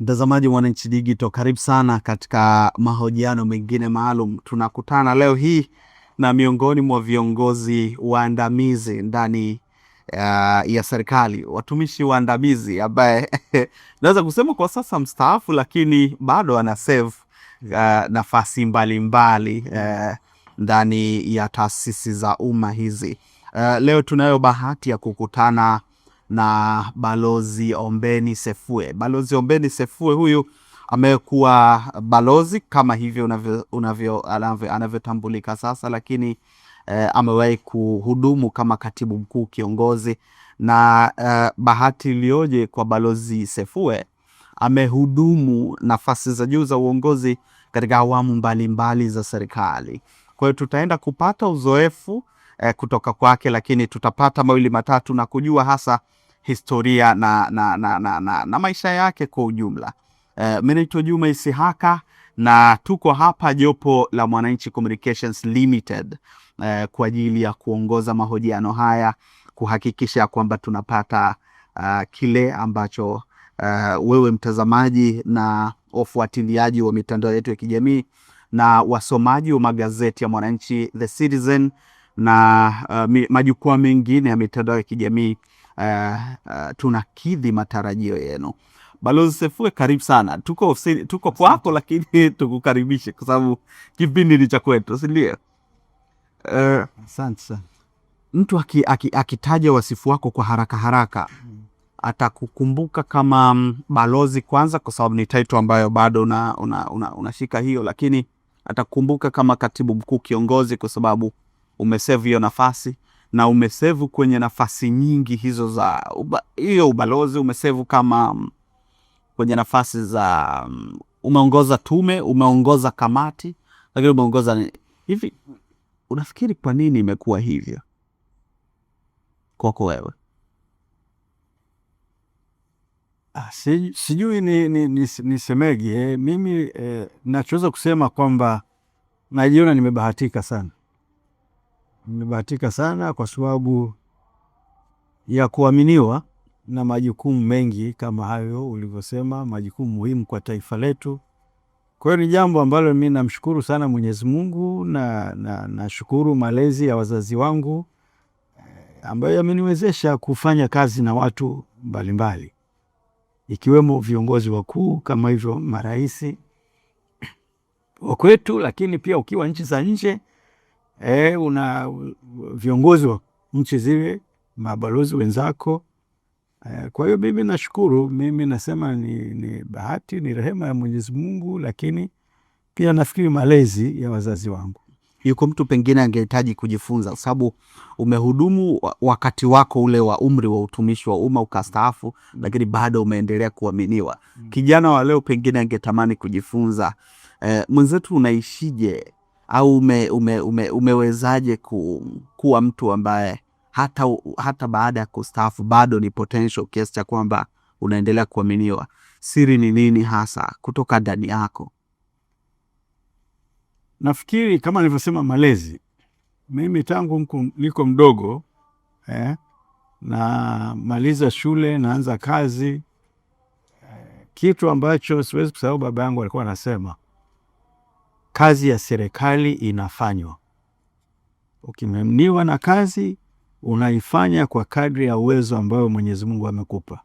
Mtazamaji wa Mwananchi Digital, karibu sana katika mahojiano mengine maalum. Tunakutana leo hii na miongoni mwa viongozi waandamizi ndani ya serikali, watumishi waandamizi ambaye naweza kusema kwa sasa mstaafu, lakini bado ana serve nafasi mbalimbali ndani ya taasisi za umma hizi. Leo tunayo bahati ya kukutana na Balozi Ombeni Sefue. Balozi Ombeni Sefue huyu amekuwa balozi kama hivyo anavyotambulika sasa, lakini amewahi kuhudumu kama katibu mkuu kiongozi, na bahati iliyoje kwa Balozi Sefue, amehudumu nafasi za juu za uongozi katika awamu mbalimbali za serikali. Kwa hiyo tutaenda kupata uzoefu kutoka kwake, lakini tutapata mawili matatu na kujua hasa historia na maisha yake kwa ujumla. Mimi naitwa Juma Isihaka na tuko hapa jopo la Mwananchi Communications Limited kwa ajili ya kuongoza mahojiano haya, kuhakikisha kwamba tunapata kile ambacho wewe mtazamaji na wafuatiliaji wa mitandao yetu ya kijamii na wasomaji wa magazeti ya Mwananchi, The Citizen na majukwaa mengine ya mitandao ya kijamii tunakidhi matarajio yenu. Balozi Sefue, karibu sana. Tuko kwako, lakini tukukaribishe kwa sababu kipindi ni cha kwetu, si ndio? Asante sana. Mtu akitaja wasifu wako kwa haraka haraka atakukumbuka kama balozi kwanza, kwa sababu ni title ambayo bado unashika hiyo, lakini atakukumbuka kama katibu mkuu kiongozi kwa sababu umeserve hiyo nafasi, na umeserve kwenye nafasi nyingi hizo za hiyo ubalozi. Umeserve kama kwenye nafasi za umeongoza tume, umeongoza kamati, lakini umeongoza hivi. Unafikiri kwa nini imekuwa hivyo kwako wewe? Sijui nisemeje. Mimi nachoweza kusema kwamba najiona nimebahatika sana. Nimebahatika sana kwa sababu ya kuaminiwa na majukumu mengi kama hayo ulivyosema, majukumu muhimu kwa taifa letu. Kwa hiyo ni jambo ambalo mimi namshukuru sana Mwenyezi Mungu na nashukuru malezi ya wazazi wangu ambayo yameniwezesha kufanya kazi na watu mbalimbali, ikiwemo viongozi wakuu kama hivyo maraisi wa kwetu, lakini pia ukiwa nchi za nje una viongozi wa nchi zile, mabalozi wenzako. Kwa hiyo mimi nashukuru, mimi nasema ni bahati, ni rehema ya Mwenyezi Mungu, lakini pia nafikiri malezi ya wazazi wangu. Yuko mtu pengine angehitaji kujifunza, sababu umehudumu wakati wako ule wa umri wa utumishi wa umma ukastaafu, lakini bado umeendelea kuaminiwa. Kijana wa leo pengine angetamani kujifunza, mwenzetu unaishije au umewezaje kuwa mtu ambaye hata baada ya kustaafu bado ni potential kiasi cha kwamba unaendelea kuaminiwa? Siri ni nini hasa kutoka ndani yako? Nafikiri kama nilivyosema, malezi. Mimi tangu niko mdogo na maliza shule, naanza kazi, kitu ambacho siwezi kusahau, baba yangu alikuwa anasema, kazi ya serikali inafanywa. Ukimemniwa na kazi, unaifanya kwa kadri ya uwezo ambao Mwenyezi Mungu amekupa.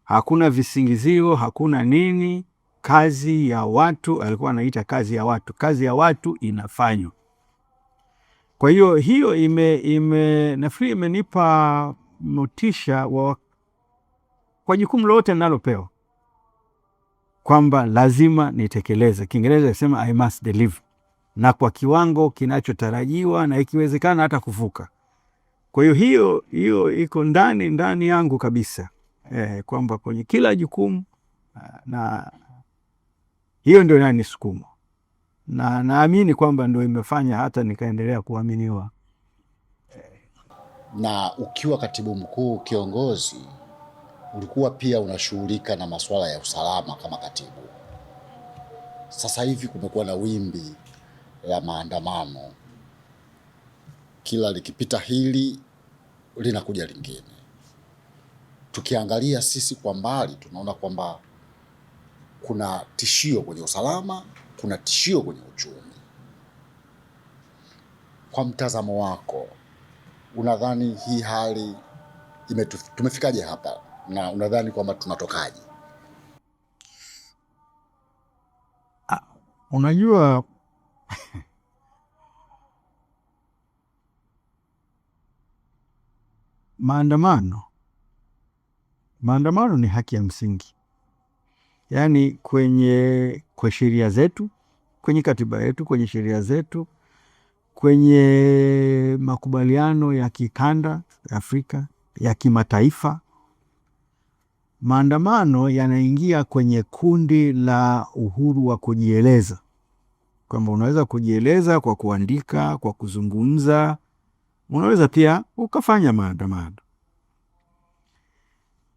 Hakuna visingizio, hakuna nini. Kazi ya watu, alikuwa anaita kazi ya watu. Kazi ya watu inafanywa. Kwa hiyo nafikiri imenipa motisha kwa jukumu lolote ninalopewa, kwamba lazima nitekeleze. Kiingereza inasema I must deliver, na kwa kiwango kinachotarajiwa, na ikiwezekana hata kuvuka. Kwa hiyo iko ndani yangu kabisa, kwamba kwenye kila jukumu, na hiyo ndio inanisukuma, na naamini kwamba ndio imefanya hata nikaendelea kuaminiwa. Na ukiwa katibu mkuu kiongozi, ulikuwa pia unashughulika na masuala ya usalama kama katibu. Sasa hivi kumekuwa na wimbi la maandamano, kila likipita hili linakuja lingine. Tukiangalia sisi kwa mbali, tunaona kwamba kuna tishio kwenye usalama, kuna tishio kwenye uchumi. Kwa mtazamo wako, unadhani hii hali tumefikaje hapa na unadhani kwamba tunatokaje? Unajua maandamano ni haki ya msingi, yaani kwa sheria zetu, kwenye katiba yetu, kwenye sheria zetu, kwenye makubaliano ya kikanda Afrika, ya kimataifa, maandamano yanaingia kwenye kundi la uhuru wa kujieleza, kwamba unaweza kujieleza kwa kuandika, kwa kuzungumza, unaweza pia ukafanya maandamano.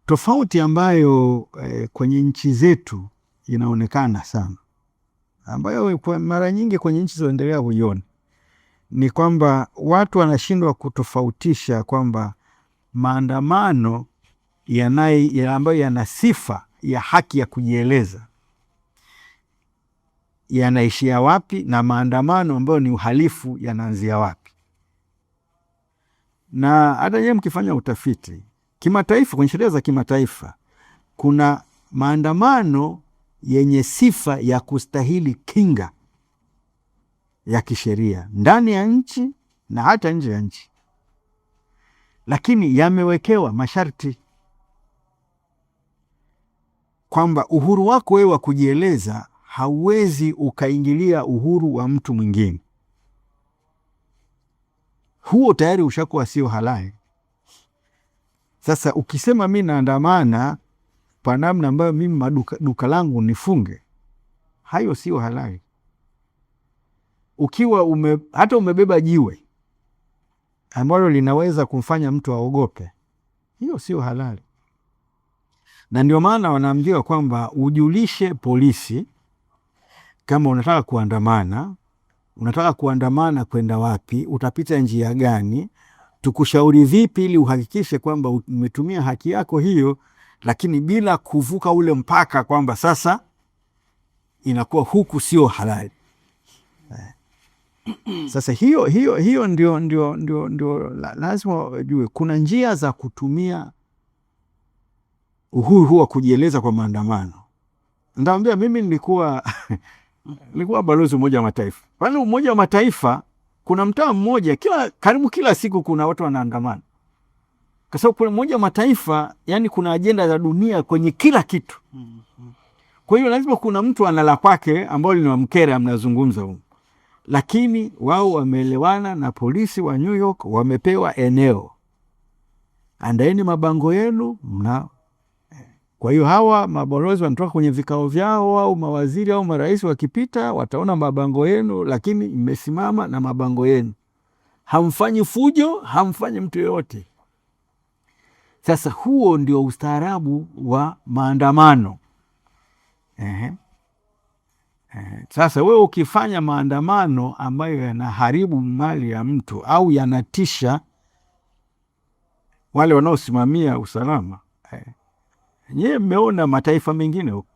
Tofauti ambayo kwenye nchi zetu inaonekana sana, ambayo mara nyingi kwenye nchi zinaendelea huiona, ni kwamba watu wanashindwa kutofautisha kwamba maandamano ambayo yana sifa ya haki ya kujieleza yanaishia wapi na maandamano ambayo ni uhalifu yanaanzia wapi. Na hata yeye mkifanya utafiti kimataifa, kwenye sheria za kimataifa kuna maandamano yenye sifa ya kustahili kinga ya kisheria ndani ya nchi na hata nje ya nchi, lakini yamewekewa masharti kwamba uhuru wako wewe wa kujieleza hauwezi ukaingilia uhuru wa mtu mwingine. Huo tayari ushakuwa sio halali. Sasa ukisema mimi naandamana kwa namna ambayo mimi duka langu nifunge, hayo sio halali. Ukiwa hata umebeba jiwe ambalo linaweza kumfanya mtu aogope, hiyo sio halali. Na ndio maana wanaambiwa kwamba ujulishe polisi kama unataka kuandamana kwenda wapi, utapita njia gani, tukushauri vipi ili uhakikishe kwamba umetumia haki yako hiyo, lakini bila kuvuka ule mpaka kwamba sasa inakuwa huku sio halali. Sasa hiyo ndio lazima ujue kuna njia za kutumia uhuru huo kujieleza kwa maandamano. Ndaambia mimi nilikuwa balozi Umoja wa Mataifa. Pale Umoja wa Mataifa kuna mtaa mmoja karibu kila siku kuna watu wanaandamana. Kwa sababu kuna Umoja wa Mataifa, yani kuna ajenda za dunia kwenye kila kitu. Kwa hiyo lazima kuna mtu anala kwake ambao linamkera mnazungumza huko. Lakini wao wameelewana na polisi wa New York, wamepewa eneo. Andaeni mabango yenu Kwa hiyo hawa mabalozi wanatoka kwenye vikao vyao au mawaziri au marais wakipita wataona mabango yenu, lakini mmesimama na mabango yenu. Hamfanyi fujo, hamfanyi mtu yoyote. Sasa huo ndio ustaarabu wa maandamano. Sasa wewe ukifanya maandamano ambayo yanaharibu mali ya mtu au yanatisha wale wanaosimamia usalama, nyewe mmeona mataifa mengine huko.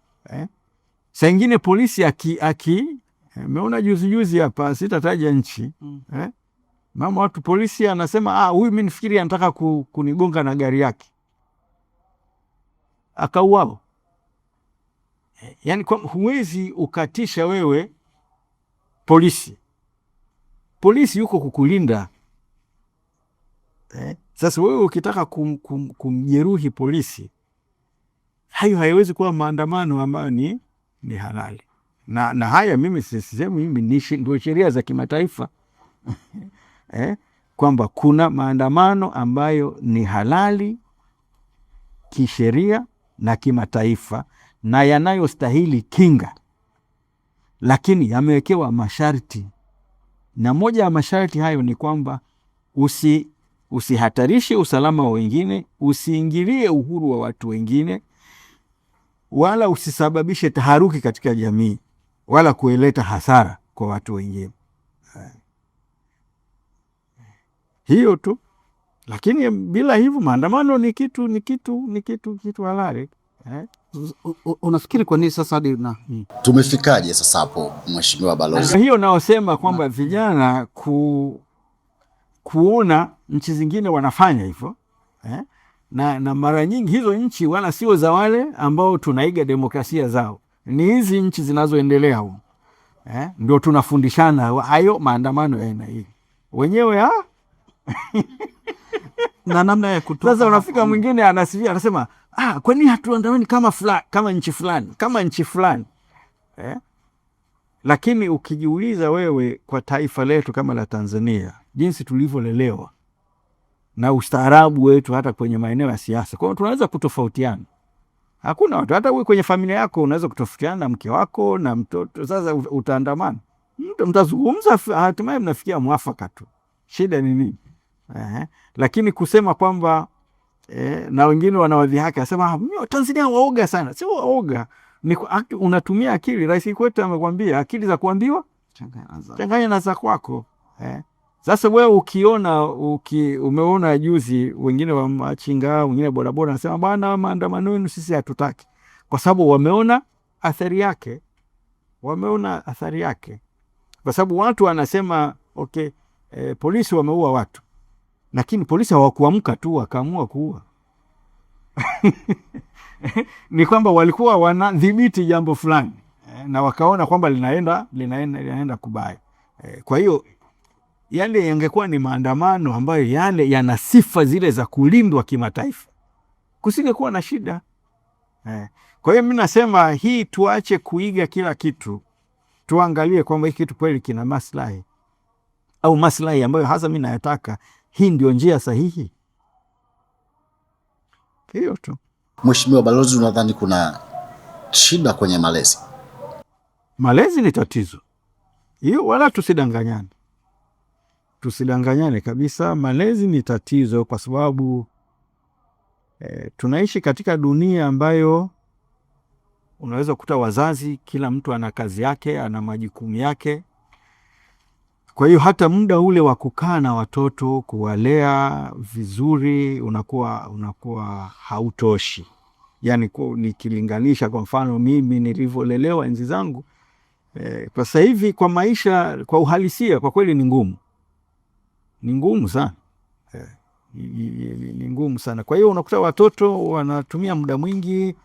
Saa ingine polisi meona juzi hapa, sitataja nchi, mama watu polisi anasema huyu mimi nifikiri anataka kunigonga na gari yake, akauao. Yani huwezi ukatisha wewe polisi yuko kukulinda. Sasa wewe ukitaka kumjeruhi polisi, hayo haiwezi kuwa maandamano ambayo ni halali. Na haya mimi sisemi mimi ndio sheria za kimataifa kwamba kuna maandamano ambayo ni halali kisheria na kimataifa na yanayostahili kinga, lakini yamewekewa masharti. Na moja ya masharti hayo ni kwamba usihatarishe usalama wa wengine, usiingilie uhuru wa watu wengine, wala usisababishe taharuki katika jamii, wala kueleta hasara kwa watu wengine. Hiyo tu. Lakini bila hivyo maandamano ni kitu halali. Unafikiri kwa nini sasa hadi tumefikaje sasa hapo, Mheshimiwa Balozi? Hiyo naosema kwamba vijana kuona nchi zingine wanafanya hivyo na mara nyingi hizo nchi wala sio za wale ambao tunaiga demokrasia zao, ni hizi nchi zinazoendelea huko ndio tunafundishana hayo maandamano ya aina hii wenyewe na namna ya kutoka. Sasa unafika mwingine anasifia, anasema kwa nini hatuandamani kama nchi fulani Lakini ukijiuliza wewe, kwa taifa letu kama la Tanzania, jinsi tulivyolelewa na ustaarabu wetu hata kwenye maeneo ya siasa, kwa hiyo tunaweza kutofautiana. Hakuna watu, hata wewe kwenye familia yako unaweza kutofautiana na mke wako na mtoto. Sasa utaandamana, mtazungumza, hatimaye mnafikia mwafaka tu. Shida ni nini? Lakini kusema kwamba na wengine wanawadhihaki, asema Tanzania waoga sana. Sio waoga, ni unatumia akili. Rais Kikwete amekwambia akili za kuambiwa changanya na za kwako. Sasa wewe ukiona umeona juzi wengine wa machinga, wengine bodaboda, nasema bwana, maandamano yenu sisi hatutaki, kwa sababu wameona athari yake. Kwa sababu watu wanasema polisi wameua watu, lakini polisi hawakuamka tu wakaamua kuua. Ni kwamba walikuwa wanadhibiti jambo fulani na wakaona kwamba linaenda kubaya. Kwa hiyo yale yangekuwa ni maandamano ambayo yale yana sifa zile za kulindwa kimataifa, kusingekuwa na shida. Kwa hiyo mimi nasema hii, tuache kuiga kila kitu, tuangalie kwamba hii kitu kweli kina maslahi au maslahi ambayo hasa mimi nayataka. Hii ndio njia sahihi. Hiyo tu. Mheshimiwa Balozi, unadhani kuna shida kwenye malezi? Malezi ni tatizo hiyo, wala tusidanganyane kabisa. Malezi ni tatizo kwa sababu tunaishi katika dunia ambayo unaweza kukuta wazazi, kila mtu ana kazi yake, ana majukumu yake. Kwa hiyo hata muda ule wa kukaa na watoto, kuwalea vizuri, unakuwa hautoshi. Yani nikilinganisha kwa mfano mimi nilivyolelewa enzi zangu, kwa sasa hivi kwa maisha, kwa uhalisia, kwa kweli ni ngumu sana. Ni ngumu sana. Kwa hiyo unakuta watoto wanatumia muda mwingi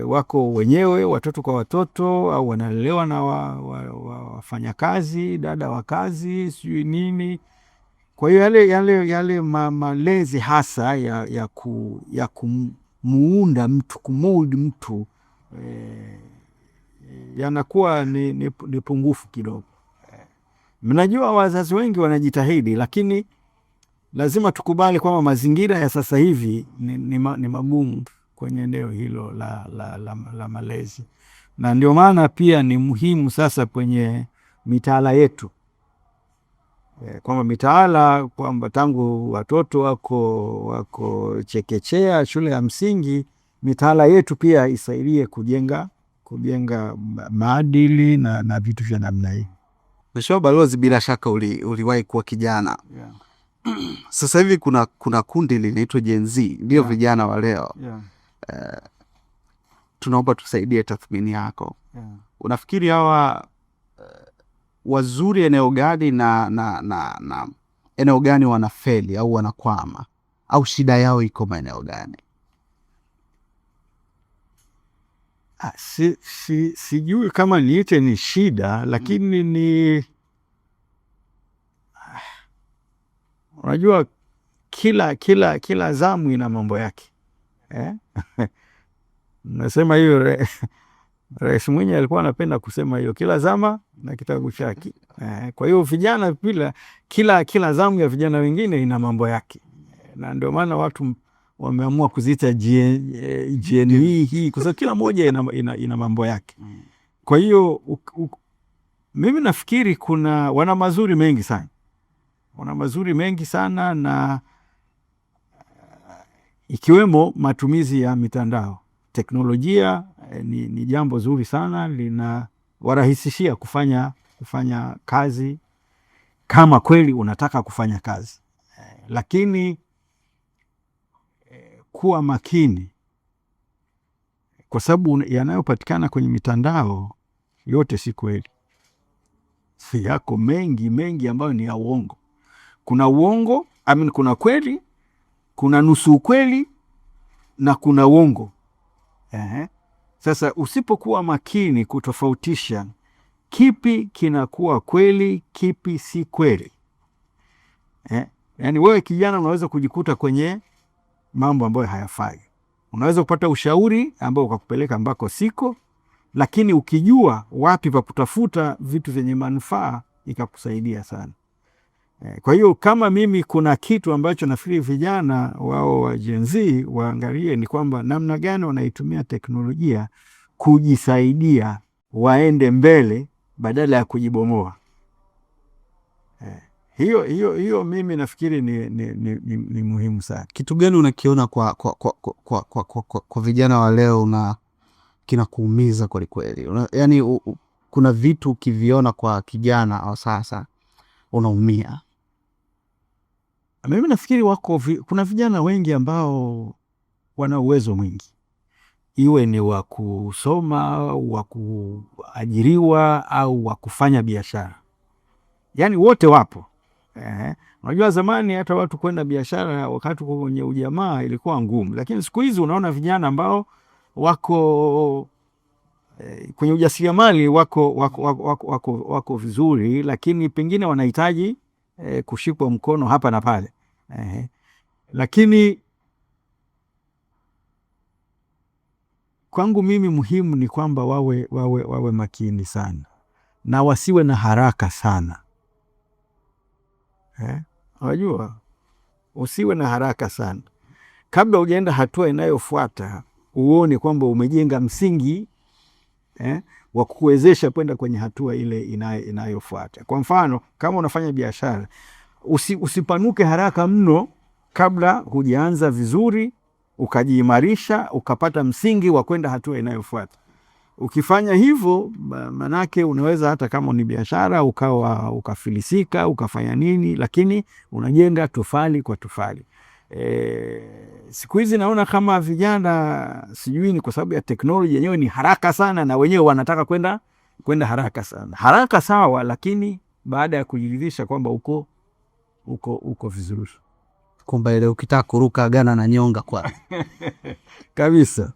wako wenyewe, watoto kwa watoto, au wanalelewa na wafanyakazi, dada wa kazi, sijui nini. Kwa hiyo yale malezi hasa ya kumuunda mtu, kumold mtu, yanakuwa ni pungufu kidogo. Mnajua wazazi wengi wanajitahidi, lakini lazima tukubali kwamba mazingira ya sasa hivi ni magumu kwenye eneo hilo la malezi. Na ndio maana pia ni muhimu sasa kwenye mitaala yetu, kwamba mitaala, kwamba tangu watoto wako chekechea, shule ya msingi, mitaala yetu pia isaidie kujenga maadili na vitu vya namna hii. Mheshimiwa Balozi, bila shaka uliwahi kuwa kijana. Sasa hivi kuna kundi linaitwa Gen Z, ndio vijana wa leo. Tunaomba tusaidie tathmini yako. Unafikiri hawa wazuri eneo gani na eneo gani wanafeli au wanakwama, au shida yao iko maeneo gani? Sijui kama niite ni shida, lakini unajua kila zamu ina mambo yake. Nasema hiyo Rais Mwinyi alikuwa anapenda kusema hiyo, kila zama na kitabu chake. Kwa hiyo vijana kila zamu ya vijana wengine ina mambo yake, na ndio maana watu wameamua kuziita GNV hii, kwa sababu kila moja ina mambo yake. Kwa hiyo mimi nafikiri wana mazuri mengi sana, na ikiwemo matumizi ya mitandao. Teknolojia ni jambo zuri sana, linawarahisishia kufanya kazi kama kweli unataka kufanya kazi, lakini kuwa makini kwa sababu yanayopatikana kwenye mitandao yote si kweli. Si yako mengi ambayo ni ya uongo. Kuna uongo, kuna kweli, kuna nusu ukweli na kuna uongo. Sasa usipokuwa makini kutofautisha kipi kinakuwa kweli, kipi si kweli, yani wewe kijana unaweza kujikuta kwenye mambo ambayo hayafai. Unaweza kupata ushauri ambao ukakupeleka ambako siko, lakini ukijua wapi pa kutafuta vitu vyenye manufaa ikakusaidia sana. Kwa hiyo kama mimi kuna kitu ambacho nafikiri vijana wao wa Gen Z waangalie ni kwamba namna gani wanaitumia teknolojia kujisaidia waende mbele badala ya kujibomoa. Hiyo mimi nafikiri ni muhimu sana. Kitu gani unakiona kwa vijana wa leo na kinakuumiza kweli kweli? Yaani kuna vitu ukiviona kwa kijana wa sasa unaumia. Mimi nafikiri kuna vijana wengi ambao wana uwezo mwingi, iwe ni wa kusoma, wa kuajiriwa au wa kufanya biashara, yani wote wapo. Unajua zamani hata watu kwenda biashara wakati kwenye ujamaa ilikuwa ngumu, lakini siku hizi unaona vijana ambao wako kwenye ujasiriamali wako vizuri, lakini pengine wanahitaji kushikwa mkono hapa na pale. Lakini kwangu mimi muhimu ni kwamba wawe makini sana na wasiwe na haraka sana. Unajua, usiwe na haraka sana. Kabla hujaenda hatua inayofuata, uone kwamba umejenga msingi wa kukuwezesha kwenda kwenye hatua ile inayofuata. Kwa mfano, kama unafanya biashara, usipanuke haraka mno kabla hujaanza vizuri, ukajiimarisha, ukapata msingi wa kwenda hatua inayofuata. Ukifanya hivyo, manake unaweza hata kama ni biashara ukafilisika, ukafanya nini, lakini unajenga tofali kwa tofali. Siku hizi naona kama vijana, sijui ni kwa sababu ya teknolojia yenyewe ni haraka sana, na wenyewe wanataka kwenda haraka sana. Haraka sawa, lakini baada ya kujiridhisha kwamba uko vizuri. Kumbe ile ukitaka kuruka gana na nyonga kwa kabisa.